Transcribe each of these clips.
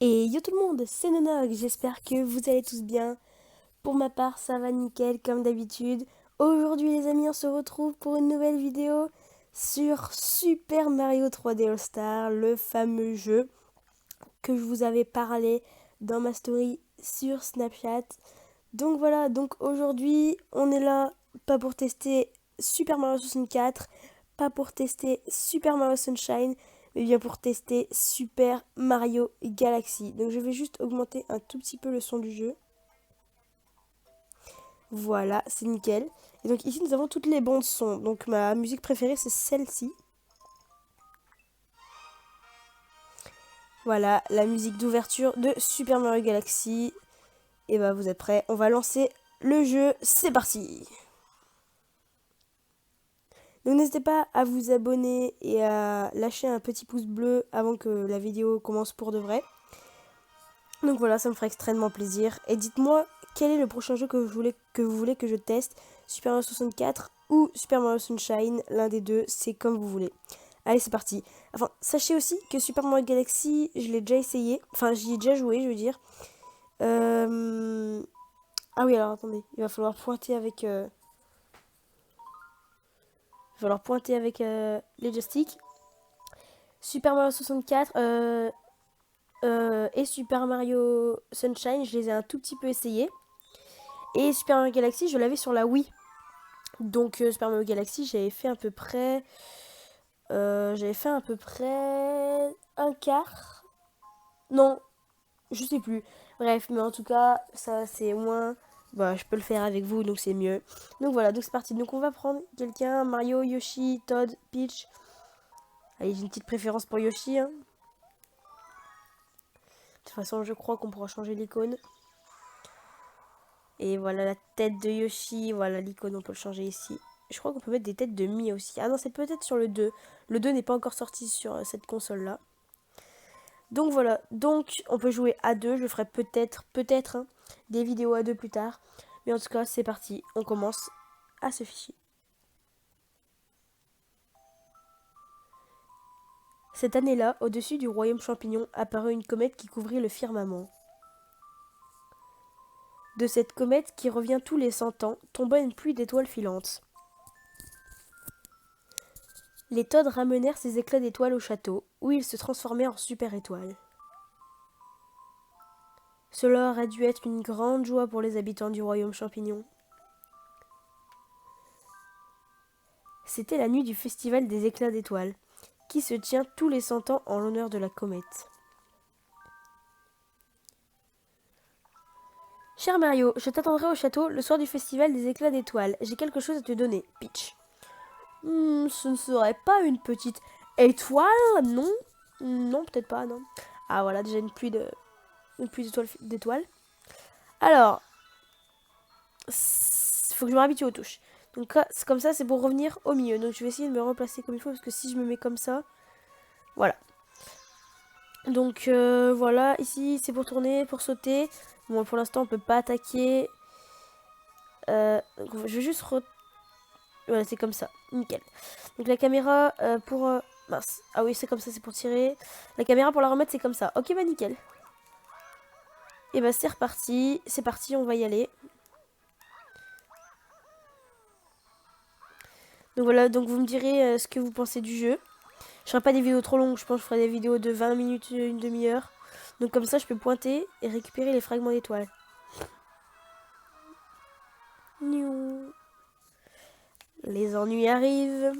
Et yo tout le monde, c'est Nonog, j'espère que vous allez tous bien. Pour ma part, ça va nickel comme d'habitude. Aujourd'hui les amis, on se retrouve pour une nouvelle vidéo sur Super Mario 3D All Star, le fameux jeu que je vous avais parlé dans ma story sur Snapchat. Donc voilà, donc aujourd'hui on est là pas pour tester Super Mario 64, pas pour tester Super Mario Sunshine, mais bien pour tester Super Mario Galaxy. Donc je vais juste augmenter un tout petit peu le son du jeu. Voilà, c'est nickel. Et donc ici nous avons toutes les bandes son. Donc ma musique préférée c'est celle-ci. Voilà, la musique d'ouverture de Super Mario Galaxy. Et bah vous êtes prêts, on va lancer le jeu, c'est parti! Donc n'hésitez pas à vous abonner et à lâcher un petit pouce bleu avant que la vidéo commence pour de vrai. Donc voilà, ça me ferait extrêmement plaisir. Et dites-moi quel est le prochain jeu que vous voulez que je teste. Super Mario 64 ou Super Mario Sunshine, l'un des deux, c'est comme vous voulez. Allez, c'est parti. Enfin, sachez aussi que Super Mario Galaxy, je l'ai déjà essayé. Enfin, j'y ai déjà joué, je veux dire. Ah oui, alors attendez, il va falloir pointer avec... les joysticks. Super Mario 64 et Super Mario Sunshine, je les ai un tout petit peu essayés. Et Super Mario Galaxy, je l'avais sur la Wii. Donc Super Mario Galaxy, j'avais fait à peu près un quart. Non, je sais plus. Bref, mais en tout cas, ça c'est moins. Bah, je peux le faire avec vous, donc c'est mieux. Donc voilà, donc c'est parti. Donc on va prendre quelqu'un, Mario, Yoshi, Todd, Peach. Allez, j'ai une petite préférence pour Yoshi, hein. De toute façon, je crois qu'on pourra changer l'icône. Et voilà la tête de Yoshi. Voilà l'icône, on peut le changer ici. Je crois qu'on peut mettre des têtes de Mi aussi. Ah non, c'est peut-être sur le 2. Le 2 n'est pas encore sorti sur cette console-là. Donc voilà. Donc, on peut jouer à deux. Je ferai peut-être hein, des vidéos à deux plus tard. Mais en tout cas, c'est parti. On commence à ce fichier. Cette année-là, au-dessus du royaume champignon, apparut une comète qui couvrit le firmament. De cette comète, qui revient tous les 100 ans, tomba une pluie d'étoiles filantes. Les Toads ramenèrent ces éclats d'étoiles au château, où ils se transformèrent en super-étoiles. Cela aurait dû être une grande joie pour les habitants du royaume champignon. C'était la nuit du festival des éclats d'étoiles, qui se tient tous les 100 ans en l'honneur de la comète. Cher Mario, je t'attendrai au château le soir du festival des éclats d'étoiles. J'ai quelque chose à te donner, Peach. Ce ne serait pas une petite étoile, non? Non, peut-être pas, non. Ah voilà, déjà une pluie d'étoiles. Alors, faut que je me réhabitue aux touches. Donc comme ça, c'est pour revenir au milieu. Donc je vais essayer de me replacer comme il faut, parce que si je me mets comme ça, voilà. Donc voilà, ici c'est pour tourner, pour sauter. Bon, pour l'instant on peut pas attaquer. Je vais juste voilà, c'est comme ça, nickel. Donc la caméra pour... mince, ah oui c'est comme ça, c'est pour tirer. La caméra pour la remettre c'est comme ça. Ok bah nickel. Et bah c'est parti, on va y aller. Donc voilà, donc vous me direz ce que vous pensez du jeu. Je ferai pas des vidéos trop longues, je pense que je ferai des vidéos de 20 minutes, une demi-heure. Donc comme ça je peux pointer et récupérer les fragments d'étoiles. Les ennuis arrivent.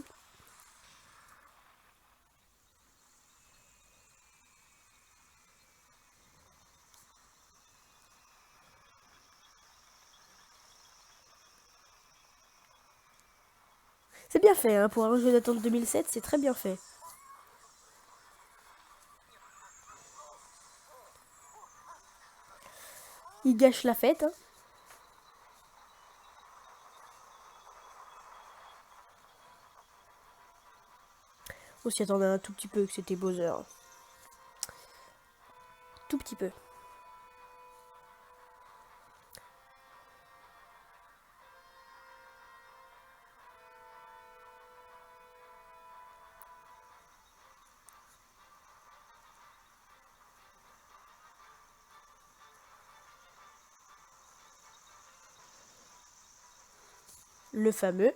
C'est bien fait, hein, pour un jeu datant de 2007, c'est très bien fait. Il gâche la fête, hein. On s'y attendait un tout petit peu que c'était Bowser. Tout petit peu. le fameux.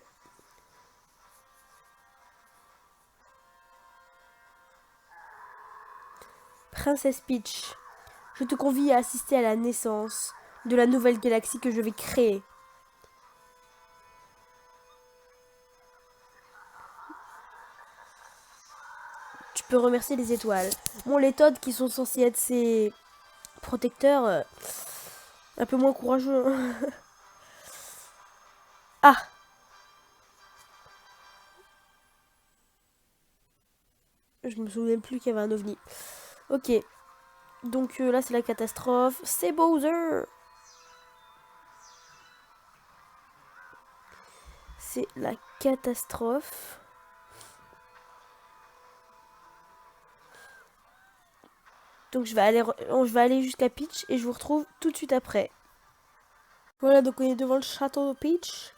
Princesse Peach, je te convie à assister à la naissance de la nouvelle galaxie que je vais créer. Tu peux remercier les étoiles. Bon, les Toads qui sont censés être ses protecteurs, un peu moins courageux. Ah, je me souviens plus qu'il y avait un ovni. Ok, donc là c'est la catastrophe. C'est Bowser. C'est la catastrophe. Donc je vais aller jusqu'à Peach et je vous retrouve tout de suite après. Voilà, donc on est devant le château de Peach.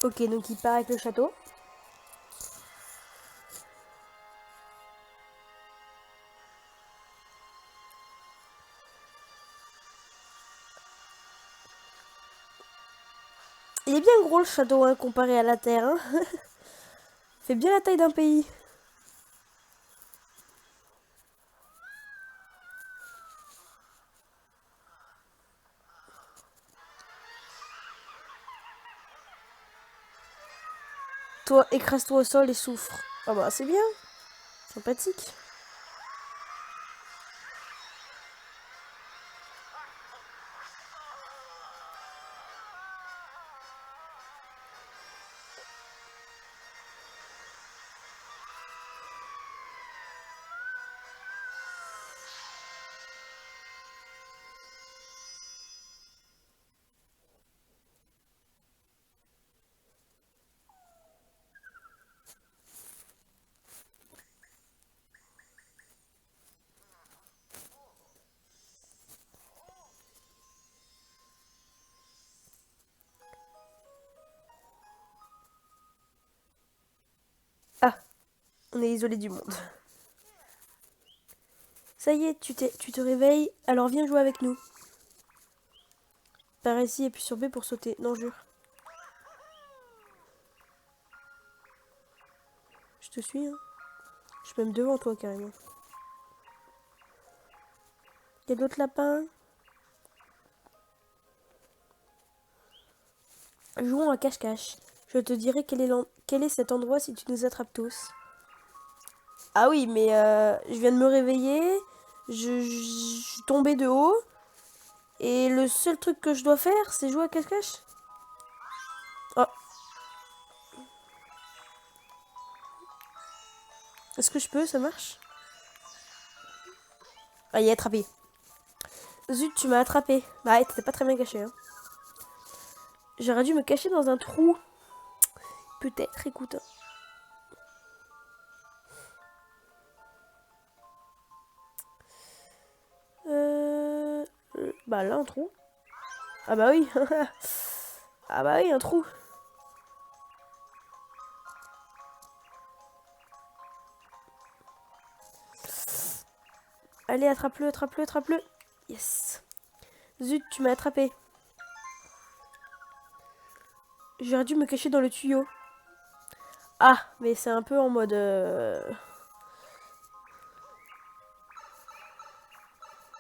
Ok, donc il part avec le château. Il est bien gros le château hein, comparé à la Terre. Hein. Il fait bien la taille d'un pays. Toi, écrase-toi au sol et souffre. Ah bah c'est bien, sympathique. Ah, on est isolé du monde. Ça y est, tu te réveilles, alors viens jouer avec nous. Par ici et puis sur B pour sauter. Non, jure. Je te suis, hein. Je suis même devant toi carrément. Y a d'autres lapins? Jouons à cache-cache. Je te dirai quel est cet endroit si tu nous attrapes tous. Ah oui, mais je viens de me réveiller. Je suis tombée de haut. Et le seul truc que je dois faire, c'est jouer à cache-cache. Oh, est-ce que je peux? Ça marche? Ah, il est attrapé. Zut, tu m'as attrapé. Bah, ouais, t'étais pas très bien caché. Hein. J'aurais dû me cacher dans un trou. Peut-être, écoute. Bah là, un trou. Ah bah oui. Ah bah oui, un trou. Allez, attrape-le, attrape-le, attrape-le. Yes. Zut, tu m'as attrapé. J'aurais dû me cacher dans le tuyau. Ah, mais c'est un peu en mode...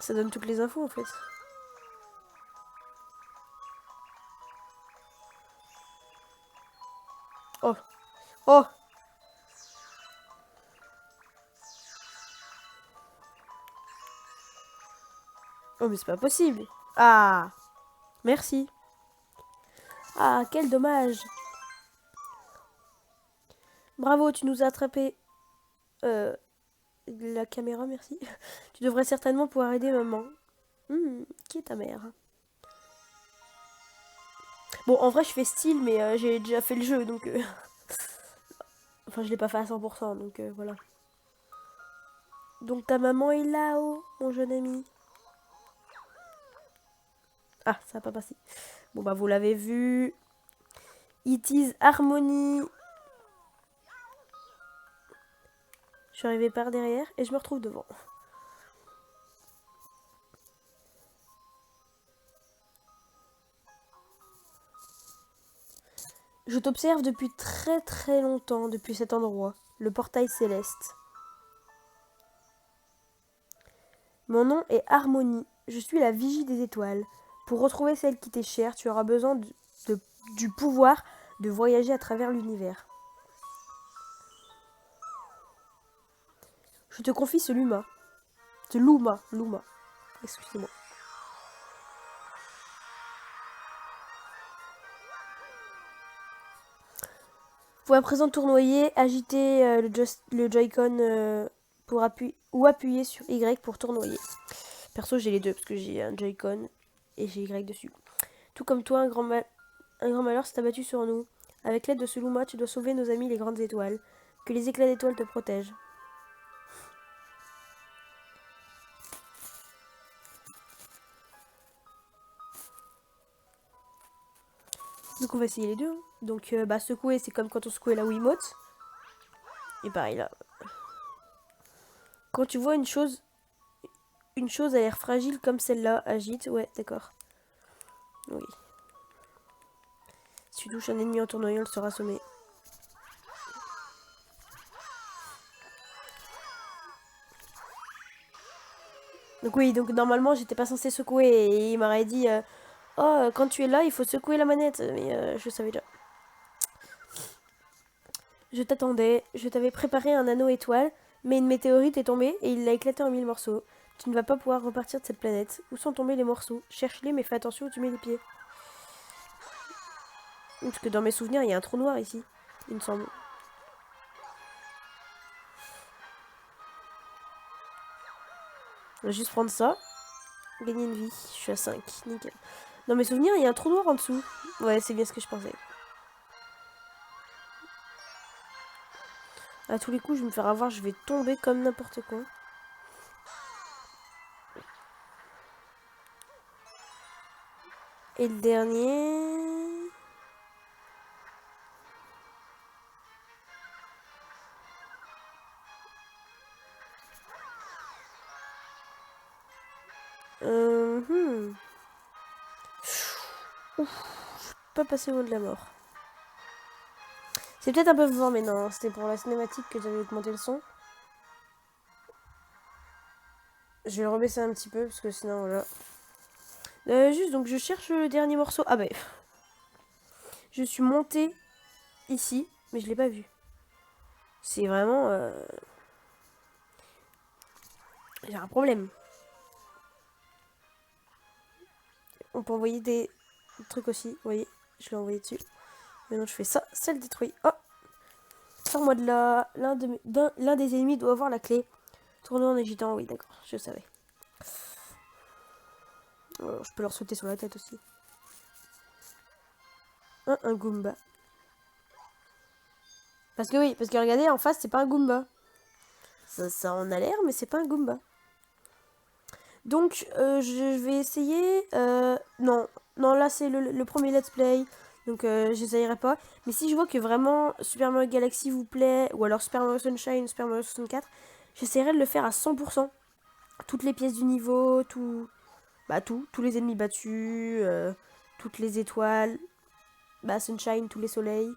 Ça donne toutes les infos en fait. Oh. Oh. Oh, mais c'est pas possible. Ah. Merci. Ah, quel dommage. Bravo, tu nous as attrapé. La caméra, merci. Tu devrais certainement pouvoir aider maman. Qui est ta mère? Bon, en vrai, je fais style, mais j'ai déjà fait le jeu, donc... Enfin, je l'ai pas fait à 100%, donc voilà. Donc ta maman est là-haut, mon jeune ami. Ah, ça n'a pas passé. Bon, bah, vous l'avez vu. It is Harmony. Je suis arrivée par derrière et je me retrouve devant. Je t'observe depuis très très longtemps, depuis cet endroit, le portail céleste. Mon nom est Harmonie, je suis la vigie des étoiles. Pour retrouver celle qui t'est chère, tu auras besoin du pouvoir de voyager à travers l'univers. Je te confie ce Luma. Ce Luma. Excusez-moi. Vous pouvez à présent tournoyer, agiter le Joy-Con ou appuyer sur Y pour tournoyer. Perso, j'ai les deux parce que j'ai un Joy-Con et j'ai Y dessus. Tout comme toi, un grand malheur s'est abattu sur nous. Avec l'aide de ce Luma, tu dois sauver nos amis les grandes étoiles. Que les éclats d'étoiles te protègent. Donc on va essayer les deux. Hein. Donc secouer, c'est comme quand on secouait la Wiimote. Et pareil là. Quand tu vois une chose a l'air fragile comme celle-là, agite. Ouais, d'accord. Oui. Si tu touches un ennemi en tournoyant, il sera sommé. Donc oui, donc normalement j'étais pas censée secouer et il m'aurait dit oh quand tu es là il faut secouer la manette mais je savais déjà. Je t'attendais, je t'avais préparé un anneau étoile mais une météorite est tombée et il l'a éclaté en 1000 morceaux. Tu ne vas pas pouvoir repartir de cette planète. Où sont tombés les morceaux? Cherche-les mais fais attention où tu mets les pieds. Parce que dans mes souvenirs il y a un trou noir ici, il me semble. On va juste prendre ça. Gagner une vie, je suis à 5, nickel. Dans mes souvenirs il y a un trou noir en dessous. Ouais c'est bien ce que je pensais. À tous les coups, je vais me faire avoir, je vais tomber comme n'importe quoi. Et le dernier... Ouf, je suis pas passé loin de la mort. C'est peut-être un peu fort, mais non, c'était pour la cinématique que j'avais augmenté le son. Je vais le rebaisser un petit peu, parce que sinon, voilà. Juste, donc je cherche le dernier morceau. Ah bah, je suis montée ici, mais je l'ai pas vu. C'est vraiment... J'ai un problème. On peut envoyer des trucs aussi, vous voyez. Je l'ai envoyé dessus. Maintenant, je fais ça, ça le détruit. Oh! Sors-moi de là. L'un des ennemis doit avoir la clé. Tourner en agitant, oui, d'accord, je savais. Alors, je peux leur sauter sur la tête aussi. Un Goomba. Parce que oui, parce que regardez, en face, c'est pas un Goomba. Ça en a l'air, mais c'est pas un Goomba. Donc, je vais essayer... non, là, c'est le premier let's play. Donc, j'essayerai pas. Mais si je vois que vraiment Super Mario Galaxy vous plaît, ou alors Super Mario Sunshine, Super Mario 64, j'essaierai de le faire à 100%. Toutes les pièces du niveau, tout... Bah, tous les ennemis battus, toutes les étoiles, bah, Sunshine, tous les soleils.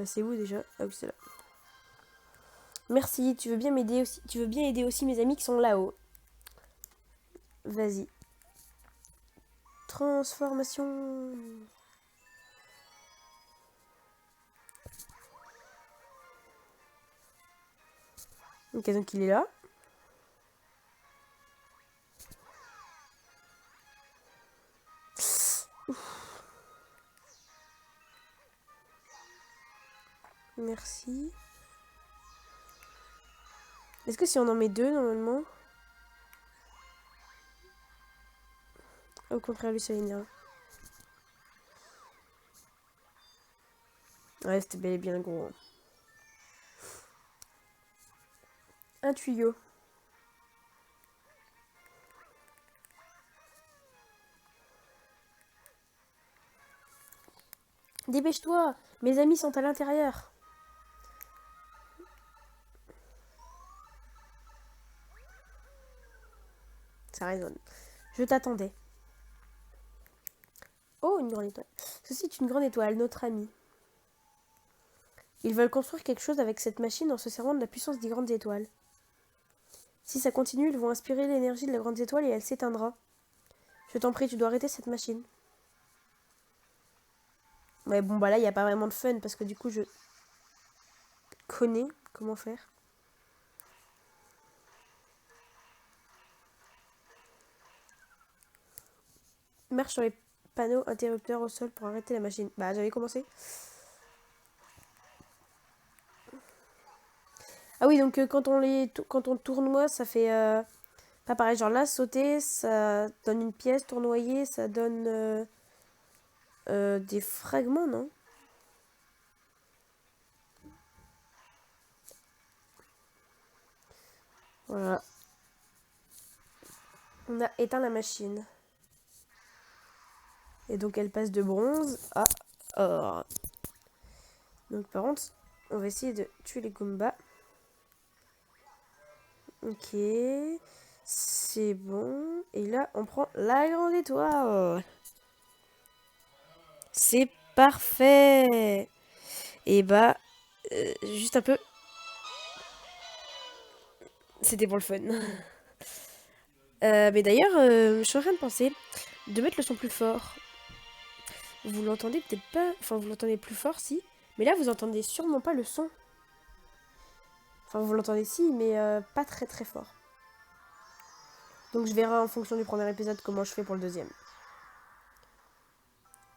C'est où déjà? Ah oui, c'est là. Merci, tu veux bien m'aider aussi. Tu veux bien aider aussi mes amis qui sont là-haut. Vas-y. Transformation. Ok, donc il est là. Merci. Est-ce que si on en met deux, normalement... Au contraire, lui, ça l'énerve. Ouais, c'était bel et bien gros. Un tuyau. Dépêche-toi, mes amis sont à l'intérieur. Ça résonne. Je t'attendais. Oh, une grande étoile. Ceci est une grande étoile, notre ami. Ils veulent construire quelque chose avec cette machine en se servant de la puissance des grandes étoiles. Si ça continue, ils vont inspirer l'énergie de la grande étoile et elle s'éteindra. Je t'en prie, tu dois arrêter cette machine. Ouais, bon, bah là, il n'y a pas vraiment de fun parce que du coup, je connais comment faire. Marche sur les panneaux interrupteurs au sol pour arrêter la machine. Bah, j'avais commencé. Ah oui, donc quand on tournoie, ça fait pas pareil. Genre là, sauter, ça donne une pièce, tournoyer, ça donne des fragments, non? Voilà. On a éteint la machine. Et donc elle passe de bronze à or. Donc par contre, on va essayer de tuer les Goombas. Ok. C'est bon. Et là, on prend la grande étoile. C'est parfait. Et bah, juste un peu. C'était pour le fun. Mais d'ailleurs, je suis en train de penser de mettre le son plus fort. Vous l'entendez peut-être pas. Enfin, vous l'entendez plus fort, si. Mais là, vous entendez sûrement pas le son. Enfin, vous l'entendez si, mais pas très très fort. Donc je verrai en fonction du premier épisode comment je fais pour le deuxième.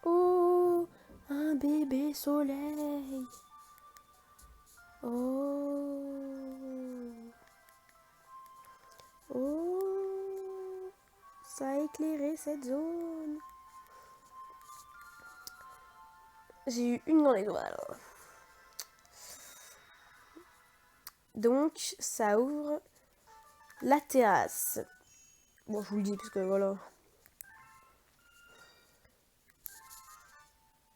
Oh, un bébé soleil. Oh. Oh. Ça a éclairé cette zone. J'ai eu une grande étoile. Donc ça ouvre la terrasse. Bon, je vous le dis parce que voilà.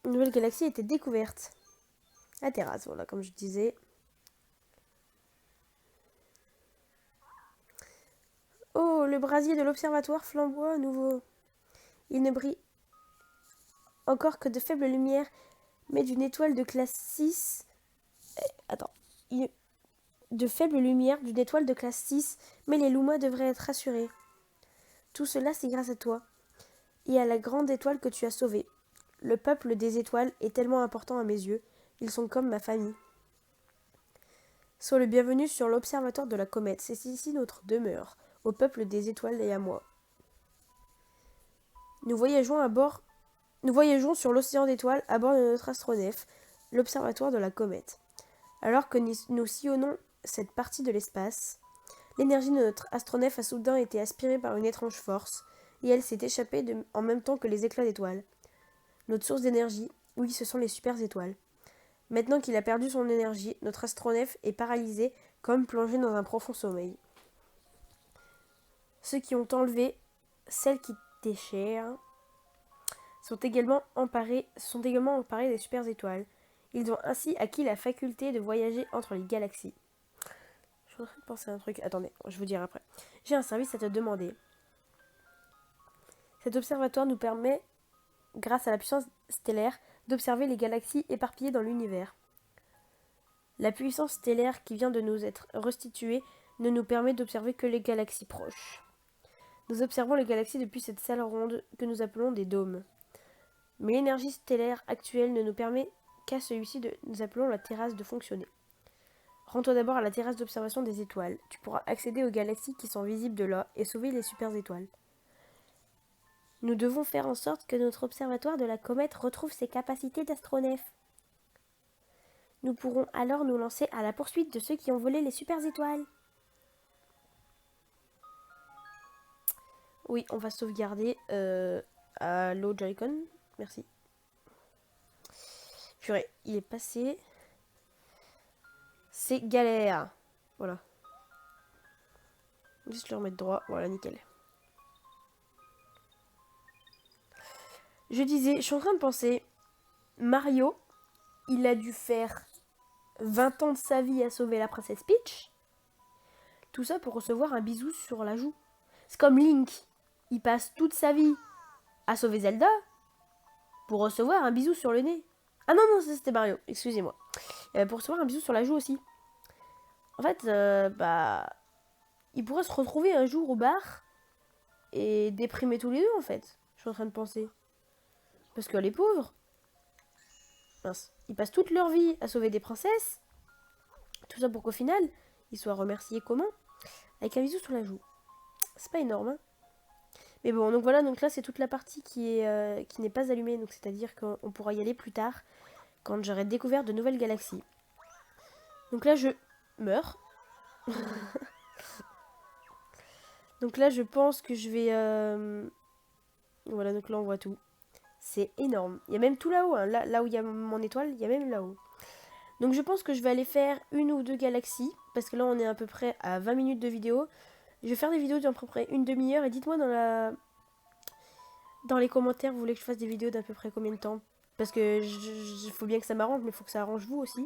Une nouvelle galaxie a été découverte. La terrasse, voilà, comme je disais. Oh, le brasier de l'observatoire flamboie à nouveau. Il ne brille encore que de faibles lumières, mais d'une étoile de classe 6. Attends. De faibles lumières d'une étoile de classe 6, mais les Lumas devraient être rassurés. Tout cela, c'est grâce à toi. Et à la grande étoile que tu as sauvée. Le peuple des étoiles est tellement important à mes yeux. Ils sont comme ma famille. Sois le bienvenu sur l'observatoire de la comète. C'est ici notre demeure, au peuple des étoiles et à moi. Nous voyageons sur l'océan d'étoiles à bord de notre astronef, l'observatoire de la comète. Alors que nous sillonnons cette partie de l'espace, l'énergie de notre astronef a soudain été aspirée par une étrange force, et elle s'est échappée en même temps que les éclats d'étoiles. Notre source d'énergie, oui, ce sont les super étoiles. Maintenant qu'il a perdu son énergie, notre astronef est paralysé, comme plongé dans un profond sommeil. Ceux qui ont enlevé celle qui t'est chère sont également emparés des super étoiles. Ils ont ainsi acquis la faculté de voyager entre les galaxies. Je suis en train de penser à un truc. Attendez, je vous dirai après. J'ai un service à te demander. Cet observatoire nous permet, grâce à la puissance stellaire, d'observer les galaxies éparpillées dans l'univers. La puissance stellaire qui vient de nous être restituée ne nous permet d'observer que les galaxies proches. Nous observons les galaxies depuis cette salle ronde que nous appelons des dômes. Mais l'énergie stellaire actuelle ne nous permet qu'à celui-ci de nous appelons la terrasse de fonctionner. Rends-toi d'abord à la terrasse d'observation des étoiles. Tu pourras accéder aux galaxies qui sont visibles de là et sauver les super étoiles. Nous devons faire en sorte que notre observatoire de la comète retrouve ses capacités d'astronef. Nous pourrons alors nous lancer à la poursuite de ceux qui ont volé les super étoiles. Oui, on va sauvegarder à l'eau Joy-Con. Merci. Purée, il est passé. C'est galère. Voilà. Juste le remettre droit. Voilà, nickel. Je disais, je suis en train de penser, Mario, il a dû faire 20 ans de sa vie à sauver la princesse Peach. Tout ça pour recevoir un bisou sur la joue. C'est comme Link. Il passe toute sa vie à sauver Zelda pour recevoir un bisou sur le nez. Ah non, non, ça c'était Mario, excusez-moi. Pour recevoir un bisou sur la joue aussi. En fait, ils pourraient se retrouver un jour au bar et déprimer tous les deux en fait. Je suis en train de penser. Parce que les pauvres, mince, ils passent toute leur vie à sauver des princesses. Tout ça pour qu'au final, ils soient remerciés comment? Avec un bisou sur la joue. C'est pas énorme, hein. Mais bon, donc voilà, donc là c'est toute la partie qui n'est pas allumée. Donc c'est-à-dire qu'on pourra y aller plus tard, quand j'aurai découvert de nouvelles galaxies. Donc là je meurs. Donc là je pense que je vais... Voilà, donc là on voit tout. C'est énorme. Il y a même tout là-haut, hein. Là où il y a mon étoile, il y a même là-haut. Donc je pense que je vais aller faire une ou deux galaxies, parce que là on est à peu près à 20 minutes de vidéo. Je vais faire des vidéos d'à peu près une demi-heure, et dites-moi dans les commentaires, vous voulez que je fasse des vidéos d'à peu près combien de temps? Parce que il faut bien que ça m'arrange, mais il faut que ça arrange vous aussi.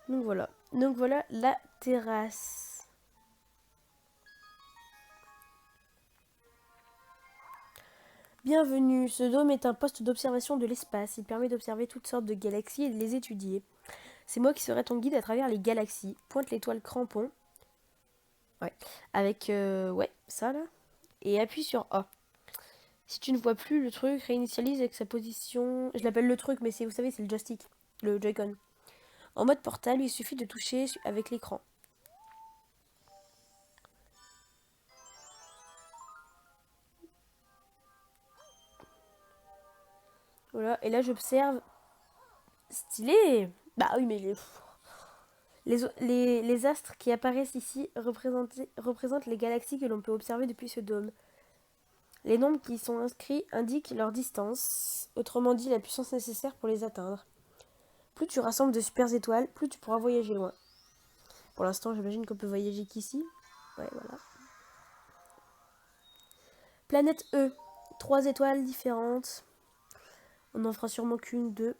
Donc voilà. Donc voilà la terrasse. Bienvenue, ce dôme est un poste d'observation de l'espace. Il permet d'observer toutes sortes de galaxies et de les étudier. C'est moi qui serai ton guide à travers les galaxies. Pointe l'étoile crampon. Ouais. Avec, ouais, ça là. Et appuie sur A. Si tu ne vois plus le truc, réinitialise avec sa position... Je l'appelle le truc, mais c'est, vous savez, c'est le joystick. Le Joy-Con. En mode portable, il suffit de toucher avec l'écran. Voilà, et là j'observe... Stylé! Bah oui, mais les astres qui apparaissent ici représentent les galaxies que l'on peut observer depuis ce dôme. Les nombres qui y sont inscrits indiquent leur distance, autrement dit la puissance nécessaire pour les atteindre. Plus tu rassembles de super étoiles, plus tu pourras voyager loin. Pour l'instant, j'imagine qu'on peut voyager qu'ici. Ouais, voilà. Planète E. 3 étoiles différentes. On n'en fera sûrement qu'une, deux.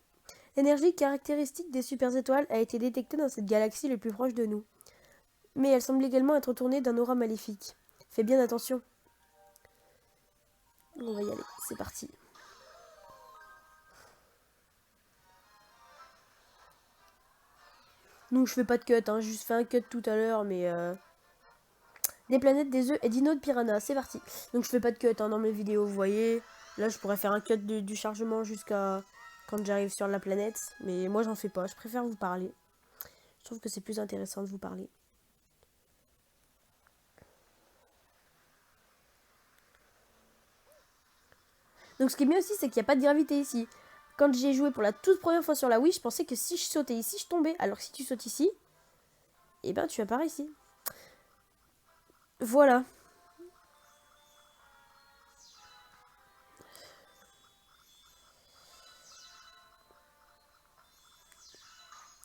L'énergie caractéristique des super étoiles a été détectée dans cette galaxie le plus proche de nous. Mais elle semble également être tournée d'un aura maléfique. Fais bien attention. On va y aller, c'est parti. Donc je fais pas de cut, hein, j'ai juste fait un cut tout à l'heure, mais... Des planètes, des œufs et dinos de piranha, c'est parti. Donc je fais pas de cut hein, dans mes vidéos, vous voyez. Là je pourrais faire un cut du chargement jusqu'à quand j'arrive sur la planète. Mais moi j'en fais pas, je préfère vous parler. Je trouve que c'est plus intéressant de vous parler. Donc ce qui est bien aussi, c'est qu'il n'y a pas de gravité ici. Quand j'ai joué pour la toute première fois sur la Wii, je pensais que si je sautais ici, je tombais. Alors que si tu sautes ici, eh ben tu apparais ici. Voilà.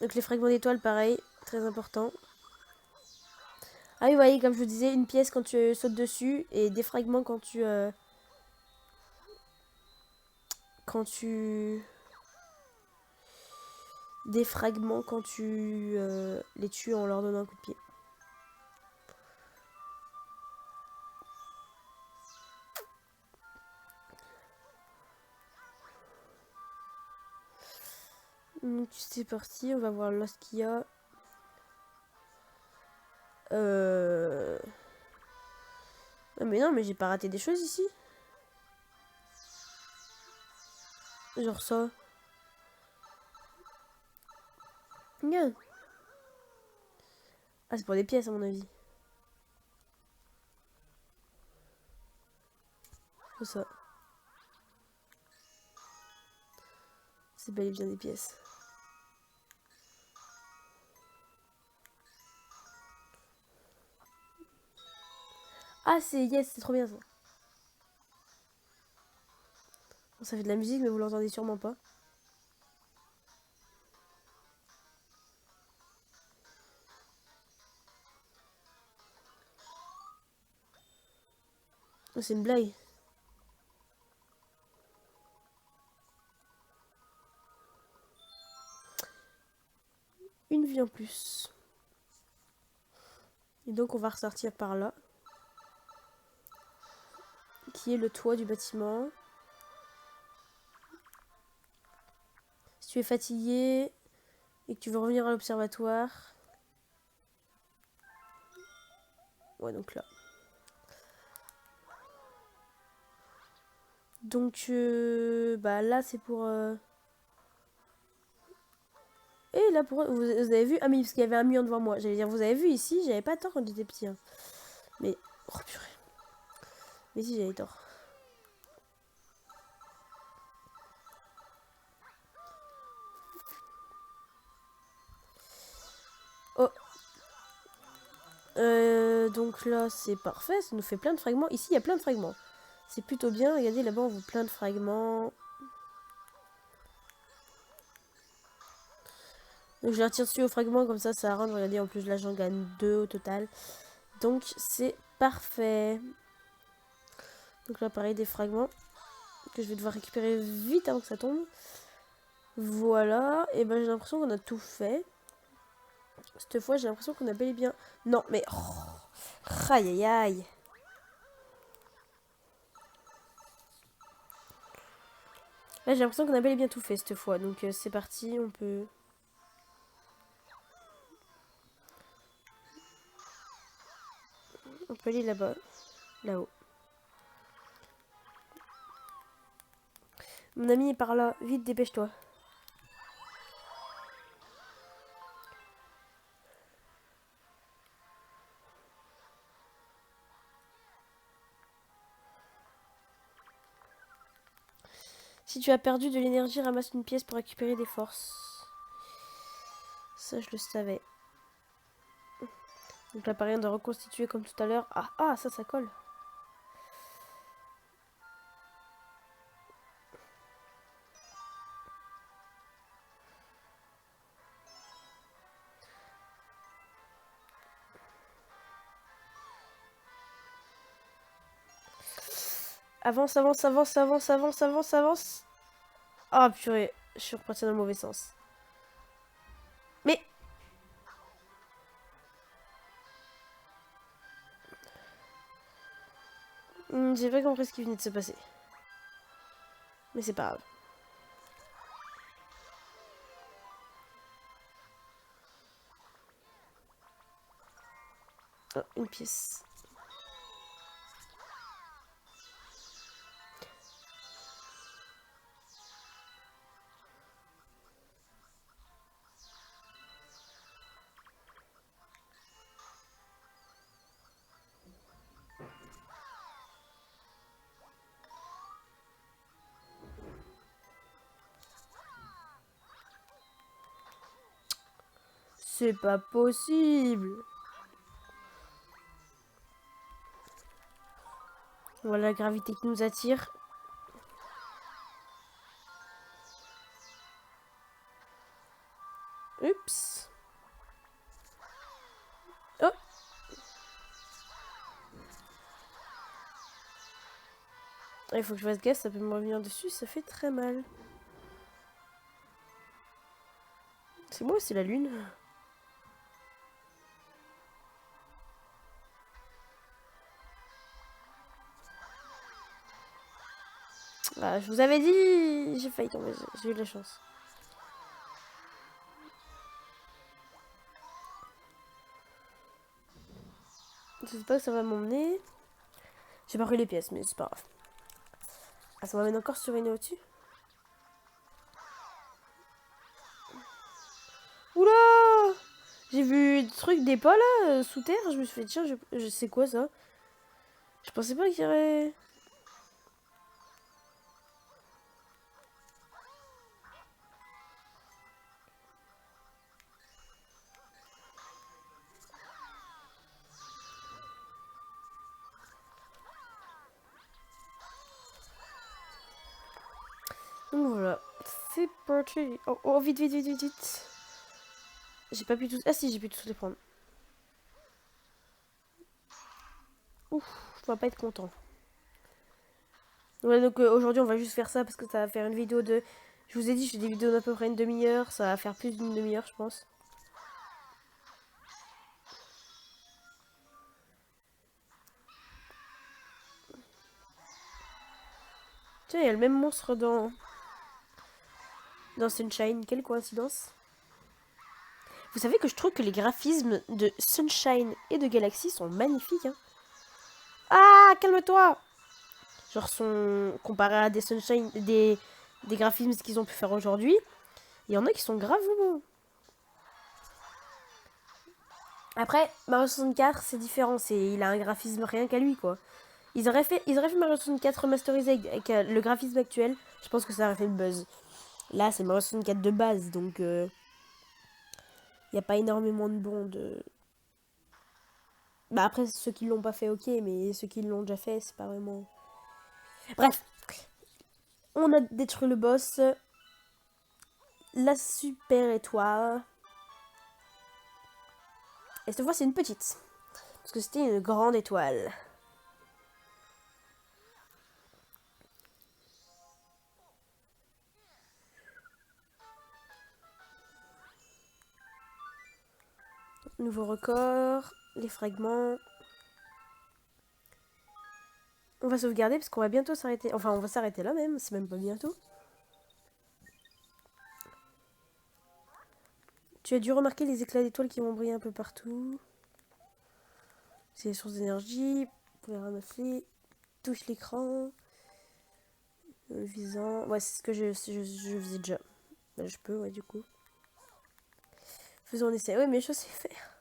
Donc les fragments d'étoiles, pareil, très important. Ah oui, vous voyez, comme je vous disais, une pièce quand tu sautes dessus et des fragments quand tu... Des fragments quand tu les tues en leur donnant un coup de pied. Donc c'est parti, on va voir là ce qu'il y a. Ah, mais non, mais j'ai pas raté des choses ici. Genre ça. Regarde. Ah, c'est pour des pièces à mon avis. C'est ça. C'est bel et bien des pièces. Ah, c'est yes, c'est trop bien ça. Bon, ça fait de la musique, mais vous l'entendez sûrement pas. Oh, c'est une blague. Une vie en plus. Et donc on va ressortir par là. Qui est le toit du bâtiment. Si tu es fatigué et que tu veux revenir à l'observatoire. Ouais, donc là. Donc, bah là c'est pour... Et là, pour... vous avez vu? Ah mais parce qu'il y avait un mur devant moi. J'allais dire, vous avez vu ici? J'avais pas tort quand j'étais petit. Hein. Mais... Oh purée. Mais si, j'avais tort. Oh. Donc là, c'est parfait. Ça nous fait plein de fragments. Ici, il y a plein de fragments. C'est plutôt bien. Regardez, là-bas, on voit plein de fragments. Donc je les retire dessus au fragment, comme ça arrange. Regardez, en plus là, j'en gagne 2 au total. Donc c'est parfait. Donc là, pareil, des fragments que je vais devoir récupérer vite avant que ça tombe. Voilà. Et ben j'ai l'impression qu'on a tout fait. Cette fois, j'ai l'impression qu'on a bel et bien... Non, mais... Oh. Aïe, aïe, aïe. Là, j'ai l'impression qu'on a bel et bien tout fait cette fois. Donc c'est parti, on peut... On peut aller là-bas. Là-haut. Mon ami est par là. Vite, dépêche-toi. Si tu as perdu de l'énergie, ramasse une pièce pour récupérer des forces. Ça, je le savais. Donc là, pareil, on doit reconstituer comme tout à l'heure. Ah, ça colle. Avance, avance, avance, avance, avance, avance, avance. Ah, purée, je suis repartie dans le mauvais sens. Mais... j'ai pas compris ce qui venait de se passer. Mais c'est pas grave. Oh, une pièce. C'est pas possible. Voilà la gravité qui nous attire. Oups. Oh. Il faut que je fasse gaffe, ça peut me revenir dessus, ça fait très mal. C'est moi ou c'est la lune? Ah, je vous avais dit. J'ai failli tomber, j'ai eu de la chance. Je sais pas où ça va m'emmener. J'ai pas pris les pièces, mais c'est pas grave. Ah, ça m'amène encore sur une au-dessus. Oula! J'ai vu des trucs, des pas là, sous terre. Je me suis fait, tiens, je sais quoi ça. Je pensais pas qu'il y aurait... Donc voilà, c'est parti. Oh, oh, vite, vite, vite, vite, vite. J'ai pas pu tout... Ah si, j'ai pu tous les prendre. Ouf, je vais pas être content. Ouais, donc aujourd'hui, on va juste faire ça parce que ça va faire une vidéo de... Je vous ai dit, je fais des vidéos d'à peu près une demi-heure. Ça va faire plus d'une demi-heure, je pense. Tiens, il y a le même monstre dans Sunshine. Quelle coïncidence. Vous savez que je trouve que les graphismes de Sunshine et de Galaxy sont magnifiques. Hein. Ah, calme-toi. Genre, sont comparés à des Sunshine, des graphismes qu'ils ont pu faire aujourd'hui. Il y en a qui sont grave beaux. Après, Mario 64, c'est différent. Il a un graphisme rien qu'à lui, quoi. Ils auraient fait Mario 64 remasterisé avec le graphisme actuel. Je pense que ça aurait fait le buzz. Là, c'est Mario 64 de base, donc il n'y a pas énormément de bons de... Bah après, ceux qui l'ont pas fait, ok, mais ceux qui l'ont déjà fait, c'est pas vraiment... Bref, on a détruit le boss. La super étoile. Et cette fois, c'est une petite. Parce que c'était une grande étoile. Nouveau record. Les fragments. On va sauvegarder parce qu'on va bientôt s'arrêter. Enfin, on va s'arrêter là même. C'est même pas bientôt. Tu as dû remarquer les éclats d'étoiles qui vont briller un peu partout. C'est les sources d'énergie. Vous pouvez ramasser. Touche l'écran. Le visant. Ouais, c'est ce que je faisais déjà. Bah, je peux, ouais, du coup. Faisons un essai. Ouais, mais je sais faire.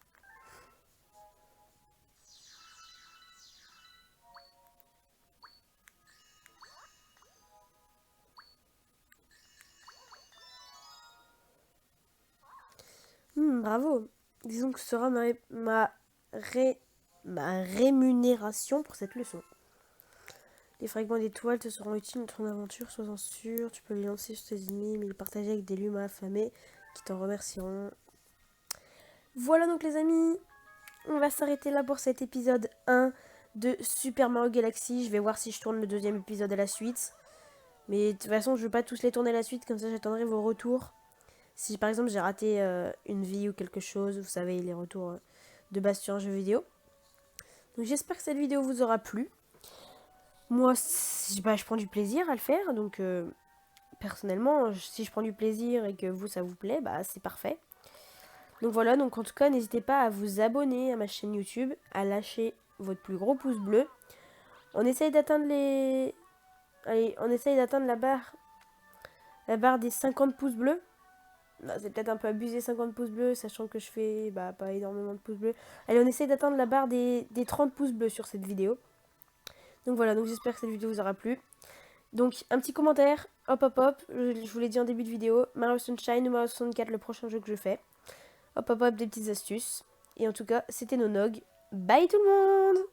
Bravo. Disons que ce sera ma rémunération pour cette leçon. Les fragments d'étoiles te seront utiles dans ton aventure, sois-en sûr. Tu peux les lancer sur tes ennemis, mais les partager avec des lumas affamés qui t'en remercieront. Voilà donc les amis, on va s'arrêter là pour cet épisode 1 de Super Mario Galaxy. Je vais voir si je tourne le deuxième épisode à la suite. Mais de toute façon, je ne vais pas tous les tourner à la suite, comme ça j'attendrai vos retours. Si par exemple j'ai raté une vie ou quelque chose, vous savez, les retours de base sur un jeu vidéo. Donc j'espère que cette vidéo vous aura plu. Moi, je prends du plaisir à le faire, donc personnellement, si je prends du plaisir et que vous, ça vous plaît, bah c'est parfait. Donc voilà, donc en tout cas, n'hésitez pas à vous abonner à ma chaîne YouTube, à lâcher votre plus gros pouce bleu. On essaye d'atteindre les... Allez, on essaye d'atteindre la barre des 50 pouces bleus. Bah, c'est peut-être un peu abusé 50 pouces bleus, sachant que je fais pas énormément de pouces bleus. Allez, on essaye d'atteindre la barre des 30 pouces bleus sur cette vidéo. Donc voilà, donc j'espère que cette vidéo vous aura plu. Donc un petit commentaire, hop hop hop, je vous l'ai dit en début de vidéo, Mario Sunshine ou Mario 64, le prochain jeu que je fais. Hop hop hop, des petites astuces. Et en tout cas, c'était Nonog. Bye tout le monde!